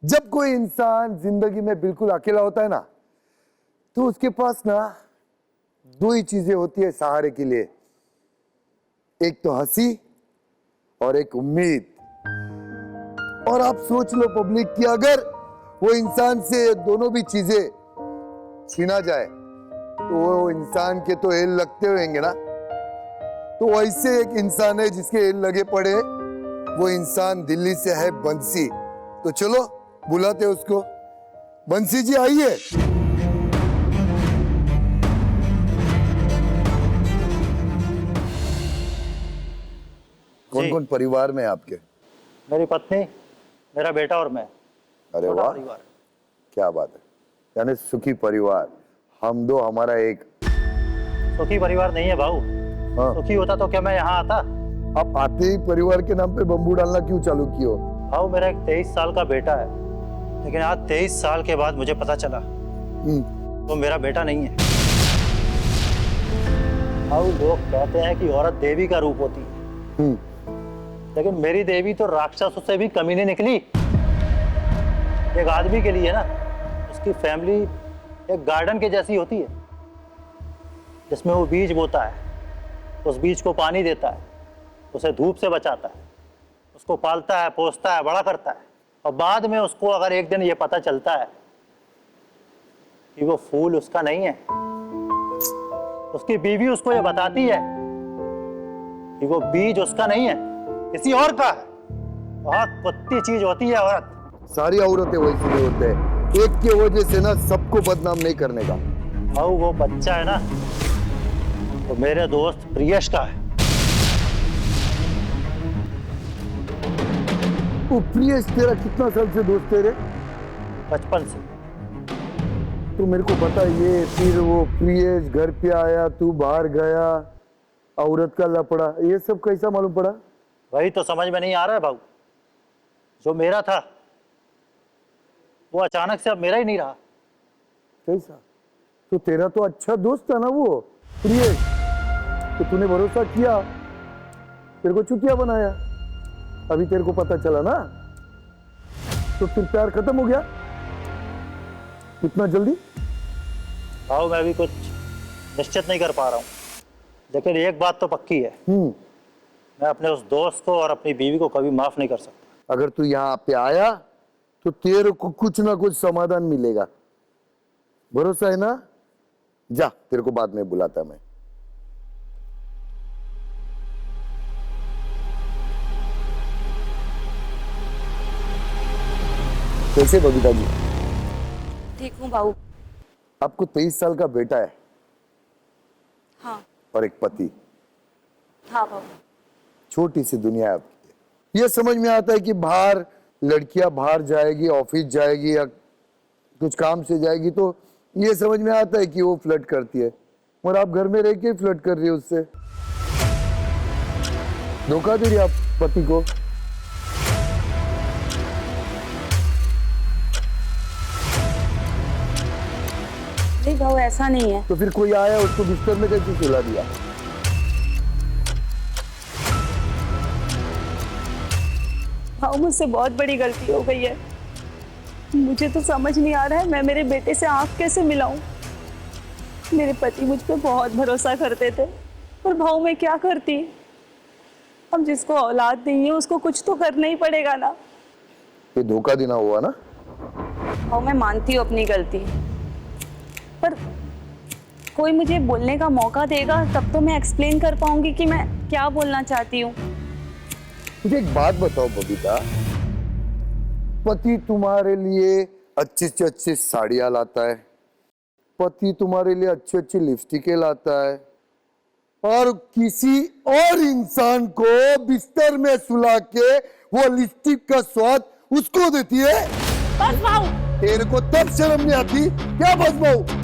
जब कोई इंसान जिंदगी में बिल्कुल अकेला होता है ना, तो उसके पास ना दो ही चीजें होती है सहारे के लिए, एक तो हंसी और एक उम्मीद। और आप सोच लो पब्लिक कि अगर वो इंसान से दोनों भी चीजें छीना जाए तो वो इंसान के तो एल लगते होंगे ना। तो वैसे एक इंसान है जिसके एल लगे पड़े, वो इंसान दिल्ली से है बंसी। तो चलो बुलाते उसको। बंसी जी आइए। कौन कौन परिवार में आपके? मेरी पत्नी, मेरा बेटा और मैं। अरे वाह, क्या बात है। यानी सुखी परिवार। हम दो हमारा एक। सुखी परिवार नहीं है भाऊ। हाँ। सुखी होता तो क्या मैं यहाँ आता? आप आते ही परिवार के नाम पे बम्बू डालना क्यों चालू किया? भाऊ मेरा एक 23 साल का बेटा है, लेकिन आज 23 साल के बाद मुझे पता चला वो मेरा बेटा नहीं है। भाऊ लोग कहते हैं कि औरत देवी का रूप होती है, लेकिन मेरी देवी तो राक्षसों से भी कमी नहीं निकली। एक आदमी के लिए ना उसकी फैमिली एक गार्डन के जैसी होती है, जिसमें वो बीज बोता है, उस बीज को पानी देता है, उसे धूप से बचाता है, उसको पालता है, पोसता है, बड़ा करता है, और बाद में उसको अगर एक दिन ये पता चलता है कि वो फूल उसका नहीं है, उसकी बीवी उसको ये बताती है कि वो बीज उसका नहीं है, किसी और का है। बहुत कुत्ती चीज होती है औरत। सारी औरतें वैसी नहीं होते हैं। एक की वजह से ना सबको बदनाम नहीं करने का। भाऊ वो बच्चा है ना, तो मेरे दोस्त प्रियश का है। वो प्रियेश तेरा कितना साल से दोस्त है रे? बचपन से। तो मेरे को बता, ये फिर वो प्रियेश घर पे आया, तू बाहर गया, औरत का लफड़ा, ये सब कैसा मालूम पड़ा? वही तो समझ में नहीं आ रहा है भाऊ। जो मेरा था वो अचानक से अब मेरा ही नहीं रहा। कैसा? तो तेरा तो अच्छा दोस्त था ना वो प्रियेश, तो तूने भरोसा किया, तेरे को चुतिया बनाया। अभी तेरे को पता चला ना, तो फिर प्यार खत्म हो गया इतना जल्दी? भाऊ मैं भी कुछ निश्चित नहीं कर पा रहा हूँ, लेकिन एक बात तो पक्की है, मैं अपने उस दोस्त को और अपनी बीवी को कभी माफ नहीं कर सकता। अगर तू यहाँ पे आया तो तेरे को कुछ ना कुछ समाधान मिलेगा, भरोसा है ना? जा, तेरे को बाद में बुलाता मैं। कैसे बबीता जी? ठीक हूँ बाबू। आपको 23 साल का बेटा है? हाँ। और एक पति? हाँ बाबू। छोटी सी दुनिया है आपकी। ये समझ में आता है कि बाहर लड़कियां बाहर जाएगी, ऑफिस जाएगी या कुछ काम से जाएगी, तो ये समझ में आता है कि वो फ्लर्ट करती है, और आप घर में रह के फ्लर्ट कर रही है उससे। धोखा दे रही आप पति को। नहीं भाऊ ऐसा नहीं है। तो फिर कोई आया उसको बिस्तर में कैसे सुला दिया? भाऊ मुझसे बहुत बड़ी गलती हो गई है। मुझे तो समझ नहीं आ रहा है मैं मेरे बेटे से आंख कैसे मिलाऊं। मेरे पति मुझ पे बहुत भरोसा करते थे, पर भाऊ मैं क्या करती। अब जिसको औलाद नहीं है उसको कुछ तो करना ही पड़ेगा ना। ये धोखा देना हुआ ना? भाऊ मैं मानती हूँ अपनी गलती, पर कोई मुझे बोलने का मौका देगा तब तो मैं एक्सप्लेन कर पाऊंगी कि मैं क्या बोलना चाहती हूँ। मुझे एक बात बताओ बबीता, पति तुम्हारे लिए अच्छी से अच्छी साड़ियां लाता है, पति तुम्हारे लिए अच्छी अच्छी लिपस्टिकें लाता है, और किसी और इंसान को बिस्तर में सुला के वो लिपस्टिक का स्वाद उसको देती है। बस भाऊ। तेरे को तब शर्म नहीं आती क्या? बस भाऊ।